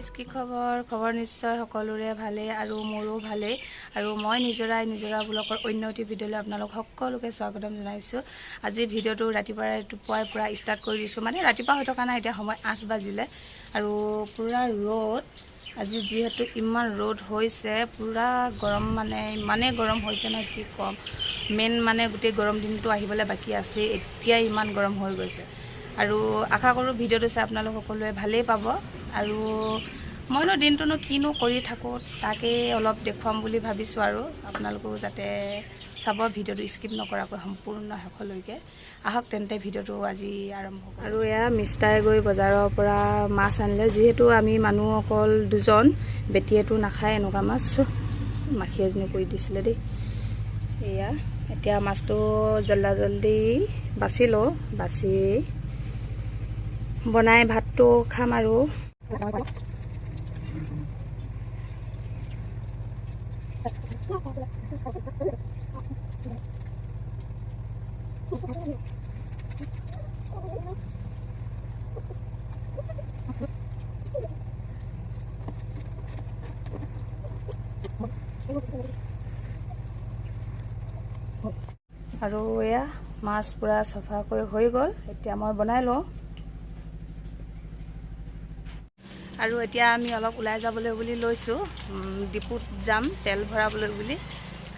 Guys কি খবৰ নিশ্চয় সকলোৰে ভালে আৰু মোৰো ভালে আৰু মই নিজৰা ব্লগৰ অন্য এটি ভিডিঅ'লৈ আপোনালোক সকলোকে স্বাগতম জনাইছোঁ। আজি ভিডিঅ'টো ৰাতিপুৱাই পুৰা ষ্টাৰ্ট কৰি দিছোঁ, মানে ৰাতিপুৱা হৈ থকা নাই, এতিয়া সময় 8 বাজিলে আৰু পুৰা ৰ'দ। আজি যিহেতু ইমান ৰ'দ হৈছে, পুৰা গৰম, মানে ইমানেই গৰম হৈছে ন কি ক'ম। মেইন মানে গোটেই গৰম দিনটো আহিবলৈ বাকী আছে, এতিয়া ইমান গৰম হৈ গৈছে আৰু আশা কৰোঁ ভিডিঅ'টো চাই আপোনালোক সকলোৱে ভালেই পাব। আৰু মইনো দিনটোনো কিনো কৰি থাকোঁ তাকে অলপ দেখুৱাম বুলি ভাবিছোঁ আৰু আপোনালোকেও যাতে চাব, ভিডিঅ'টো স্কিপ নকৰাকৈ সম্পূৰ্ণ শেষলৈকে। আহক তেন্তে ভিডিঅ'টো আজি আৰম্ভ কৰোঁ। আৰু এয়া মিষ্টাৰে গৈ বজাৰৰ পৰা মাছ আনিলে, যিহেতু আমি মানুহ অকল 2জন, বেটিয়েতো নাখায় এনেকুৱা মাছ। মাখি এজনী কৰি দিছিলে দেই। এয়া এতিয়া মাছটো জল্দি বাছি লওঁ, বাছি বনাই ভাতটো খাম আৰু এয়া মাছ পুৰা চফাকৈ হৈ গ'ল, এতিয়া মই বনাই লওঁ। আৰু এতিয়া আমি অলপ ওলাই যাবলৈ বুলি লৈছোঁ, ডিপুত যাম তেল ভৰাবলৈ বুলি।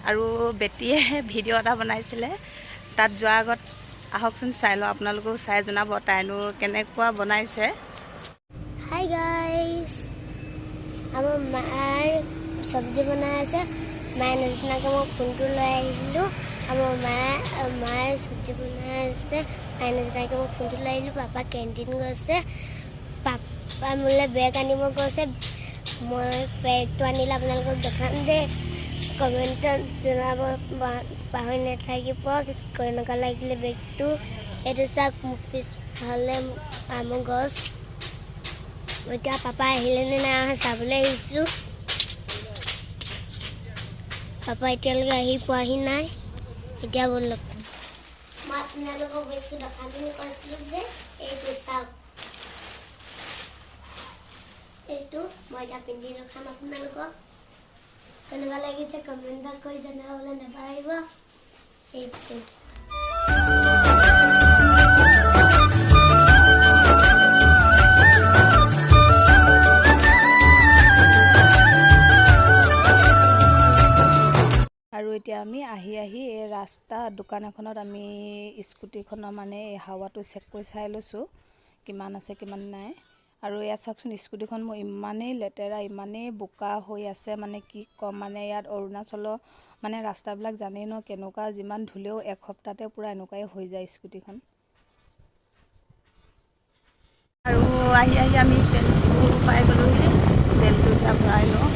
আৰু বেটিয়ে ভিডিঅ' এটা বনাইছিলে, তাত যোৱাৰ আগত আহকচোন চাই লওঁ, আপোনালোকেও চাই জনাব তাইনো কেনেকুৱা বনাইছে। হাই গাইজ, আমাৰ মায়ে চব্জি বনাই আছে। মায়ে নিচিনাকৈ মই ফোনটো লৈ আহিছিলোঁ। আমাৰ মায়ে চব্জি বনাই আছে, মায়ে নিচিনাকৈ মই ফোনটো লৈ আহিলোঁ। পাপা কেণ্টিন গৈছে, পাপা মোলৈ বেগ আনিব গৈছে। মই বেগটো আনিলে আপোনালোকক দেখাম দেই, কমেণ্টত জনাব পাহৰি নাথাকিব কেনেকুৱা লাগিলে বেগটো। এইটো চাওক, মোক পিছফালে আমৰ গছ। এতিয়া পাপা আহিলে নে নাই চাবলৈ আহিছোঁ। পাপা এতিয়ালৈকে আহি পোৱাহি নাই। এতিয়া বলক, মই আপোনালোকক বেগটো দেখাম বুলি কৈছিলোঁ যে, এইটো চাওক, এইটো মই এতিয়া পিন্ধি দেখাম আপোনালোকক। কেনেকুৱা লাগিছে কমেণ্ট কৰি জনাবলৈ নাপাহৰিব। এইটো আৰু এতিয়া আমি আহি এই ৰাস্তা দোকান এখনত আমি স্কুটিখনৰ মানে এই হাৱাটো চেক কৰি চাই লৈছোঁ, কিমান আছে কিমান নাই। আৰু ইয়াত চাওকচোন, স্কুটিখন মোৰ ইমানেই লেতেৰা, ইমানেই বোকা হৈ আছে, মানে কি ক'ম। মানে ইয়াত অৰুণাচলৰ মানে ৰাস্তাবিলাক জানেই ন কেনেকুৱা, যিমান ধুলেও এসপ্তাহতে পূৰা এনেকুৱাই হৈ যায় স্কুটিখন। আৰু আহি আমি তেলটো পাই গ'লোহি, তেলটো এতিয়া ভৰাই লওঁ।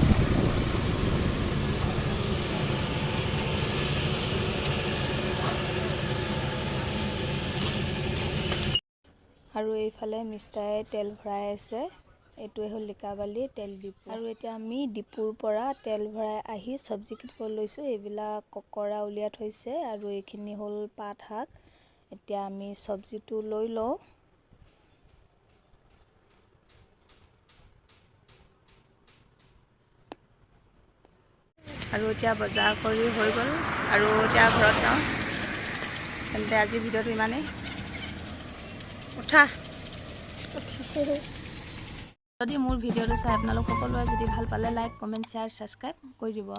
আৰু এইফালে মিষ্টাৰে তেল ভৰাই আছে, এইটোৱে হ'ল লিকাবালি তেল ডিপু। আৰু এতিয়া আমি ডিপুৰ পৰা তেল ভৰাই আহি চব্জি কিনিব লৈছোঁ। এইবিলাক ককৰা উলিয়াই থৈছে আৰু এইখিনি হ'ল পাত শাক। এতিয়া আমি চব্জিটো লৈ লওঁ। আৰু এতিয়া বজাৰ কৰি হৈ গ'ল আৰু এতিয়া ঘৰত যাওঁ। তেন্তে আজি ভিডিঅ'টো ইমানেই। উঠা। যদি মোৰ ভিডিঅ'টো চাই আপোনালোক সকলোৱে যদি ভাল পালে লাইক, কমেণ্ট, শ্বেয়াৰ, ছাবস্ক্ৰাইব কৰি দিব।